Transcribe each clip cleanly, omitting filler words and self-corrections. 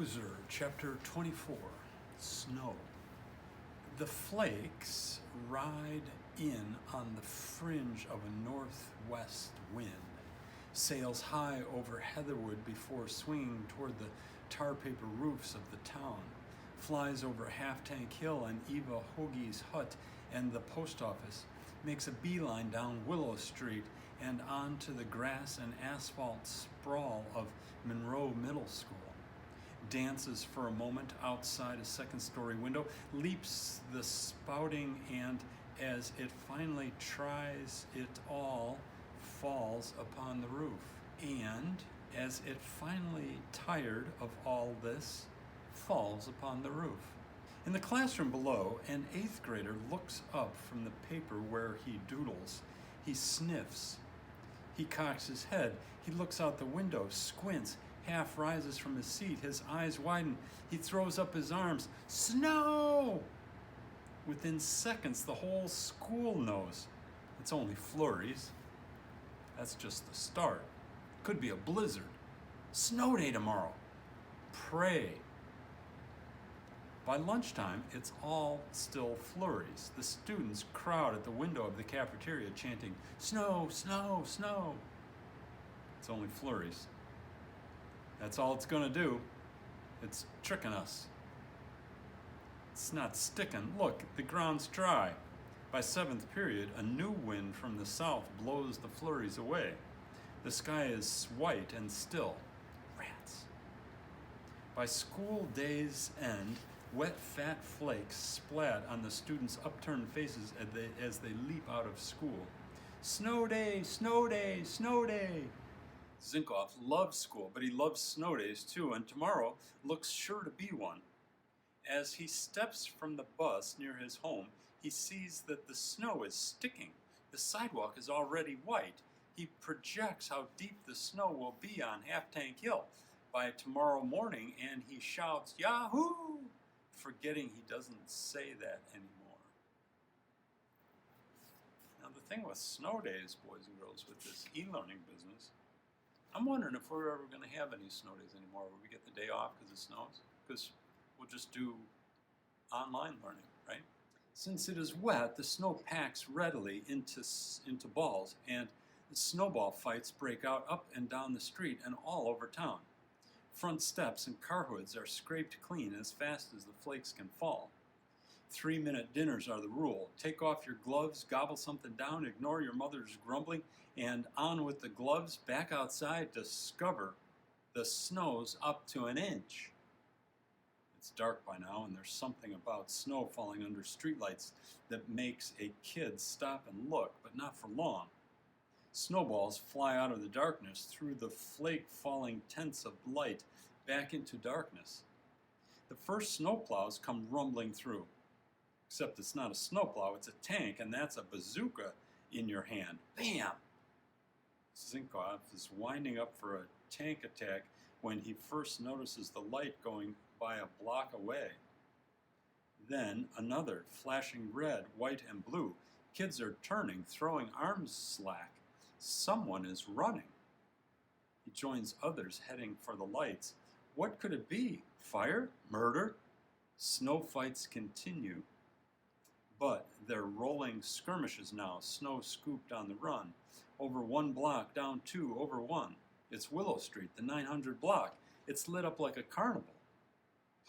Loser, Chapter 24, Snow. The flakes ride in on the fringe of a northwest wind, sails high over heatherwood before swinging toward the tar paper roofs of the town, flies over Half Tank Hill and Eva Hoagie's hut and the post office, makes a beeline down Willow Street and onto the grass and asphalt sprawl of Monroe Middle School, dances for a moment outside a second-story window, leaps the spouting, and as it finally tries it all, falls upon the roof. And as it finally, tired of all this, falls upon the roof. In the classroom below, an 8th grader looks up from the paper where he doodles. He sniffs. He cocks his head. He looks out the window, squints, half rises from his seat. His eyes widen. He throws up his arms. Snow! Within seconds, the whole school knows. It's only flurries. That's just the start. Could be a blizzard. Snow day tomorrow. Pray. By lunchtime, it's all still flurries. The students crowd at the window of the cafeteria chanting, "Snow, snow, snow." It's only flurries. That's all it's going to do. It's tricking us. It's not sticking. Look, the ground's dry. By 7th period, a new wind from the south blows the flurries away. The sky is white and still. Rats. By school day's end, wet fat flakes splat on the students' upturned faces as they leap out of school. Snow day, snow day, snow day. Zinkoff loves school, but he loves snow days too, and tomorrow looks sure to be one. As he steps from the bus near his home, he sees that the snow is sticking. The sidewalk is already white. He projects how deep the snow will be on Half Tank Hill by tomorrow morning, and he shouts, "Yahoo!" forgetting he doesn't say that anymore. Now the thing with snow days, boys and girls, with this e-learning business, I'm wondering if we're ever going to have any snow days anymore where we get the day off because it snows, because we'll just do online learning, right? Since it is wet, the snow packs readily into balls, and the snowball fights break out up and down the street and all over town. Front steps and car hoods are scraped clean as fast as the flakes can fall. 3-minute dinners are the rule. Take off your gloves, gobble something down, ignore your mother's grumbling, and on with the gloves, back outside, discover the snow's up to an inch. It's dark by now, and there's something about snow falling under streetlights that makes a kid stop and look, but not for long. Snowballs fly out of the darkness through the flake-falling tents of light back into darkness. The first snowplows come rumbling through. Except it's not a snowplow, it's a tank, and that's a bazooka in your hand. Bam! Zinkoff is winding up for a tank attack when he first notices the light going by a block away. Then another, flashing red, white, and blue. Kids are turning, throwing arms slack. Someone is running. He joins others heading for the lights. What could it be? Fire? Murder? Snow fights continue. But they're rolling skirmishes now, snow scooped on the run. Over 1 block, down 2, over 1. It's Willow Street, the 900 block. It's lit up like a carnival.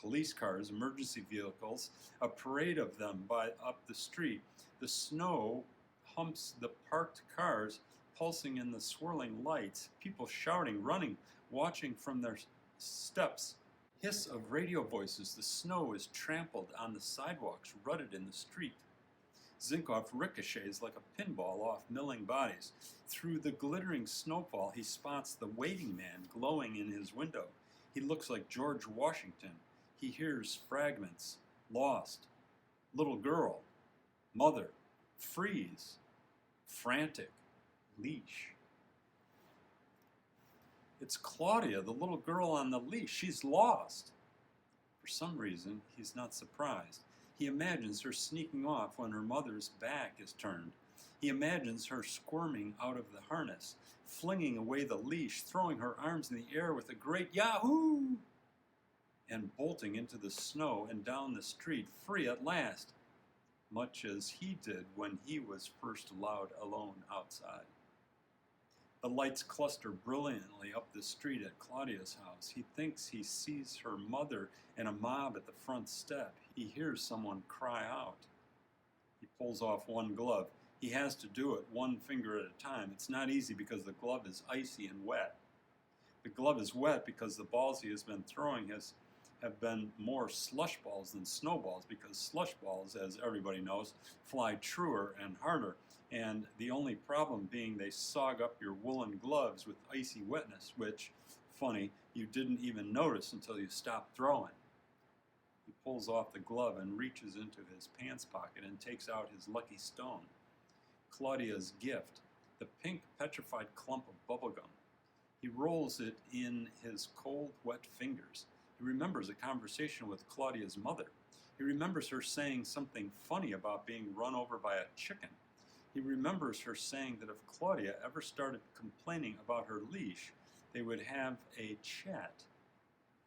Police cars, emergency vehicles, a parade of them up the street. The snow humps the parked cars, pulsing in the swirling lights. People shouting, running, watching from their steps. Hiss of radio voices. The snow is trampled on the sidewalks, rutted in the street. Zinkoff ricochets like a pinball off milling bodies. Through the glittering snowfall, he spots the waiting man glowing in his window. He looks like George Washington. He hears fragments. Lost. Little girl. Mother. Freeze. Frantic. Leash. It's Claudia, the little girl on the leash. She's lost. For some reason, he's not surprised. He imagines her sneaking off when her mother's back is turned. He imagines her squirming out of the harness, flinging away the leash, throwing her arms in the air with a great Yahoo! and bolting into the snow and down the street, free at last, much as he did when he was first allowed alone outside. The lights cluster brilliantly up the street at Claudia's house. He thinks he sees her mother and a mob at the front step. He hears someone cry out. He pulls off one glove. He has to do it one finger at a time. It's not easy because the glove is icy and wet. The glove is wet because the balls he has been throwing have been more slush balls than snowballs, because slush balls, as everybody knows, fly truer and harder, and the only problem being they sog up your woolen gloves with icy wetness, which, funny, you didn't even notice until you stopped throwing. He pulls off the glove and reaches into his pants pocket and takes out his lucky stone, Claudia's gift, the pink petrified clump of bubblegum. He rolls it in his cold, wet fingers. He remembers a conversation with Claudia's mother. He remembers her saying something funny about being run over by a chicken. He remembers her saying that if Claudia ever started complaining about her leash, they would have a chat.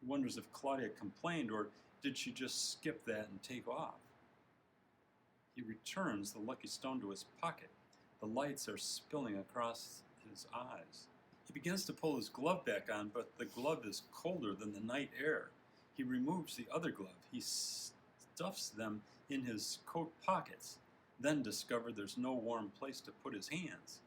He wonders if Claudia complained, or did she just skip that and take off? He returns the lucky stone to his pocket. The lights are spilling across his eyes. He begins to pull his glove back on, but the glove is colder than the night air. He removes the other glove. He stuffs them in his coat pockets, then discovers there's no warm place to put his hands.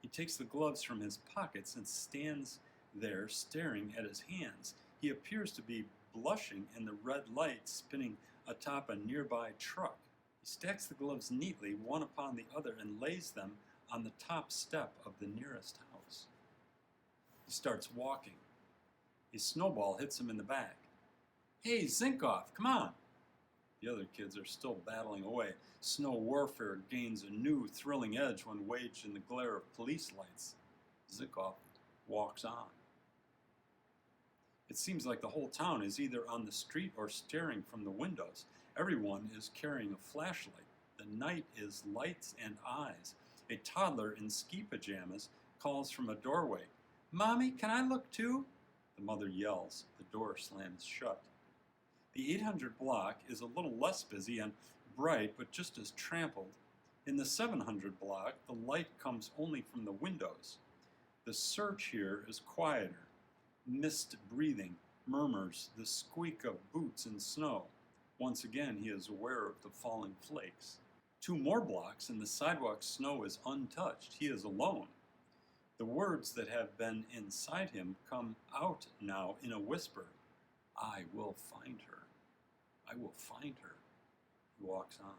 He takes the gloves from his pockets and stands there staring at his hands. He appears to be blushing in the red light spinning atop a nearby truck. He stacks the gloves neatly, one upon the other, and lays them on the top step of the nearest house. He starts walking. A snowball hits him in the back. "Hey, Zinkoff, come on!" The other kids are still battling away. Snow warfare gains a new, thrilling edge when waged in the glare of police lights. Zinkoff walks on. It seems like the whole town is either on the street or staring from the windows. Everyone is carrying a flashlight. The night is lights and eyes. A toddler in ski pajamas calls from a doorway, "Mommy, can I look too?" The mother yells. The door slams shut. The 800 block is a little less busy and bright, but just as trampled. In the 700 block, the light comes only from the windows. The search here is quieter. Mist breathing, murmurs, the squeak of boots in snow. Once again, he is aware of the falling flakes. 2 more blocks and the sidewalk snow is untouched. He is alone. The words that have been inside him come out now in a whisper. "I will find her. I will find her." He walks on.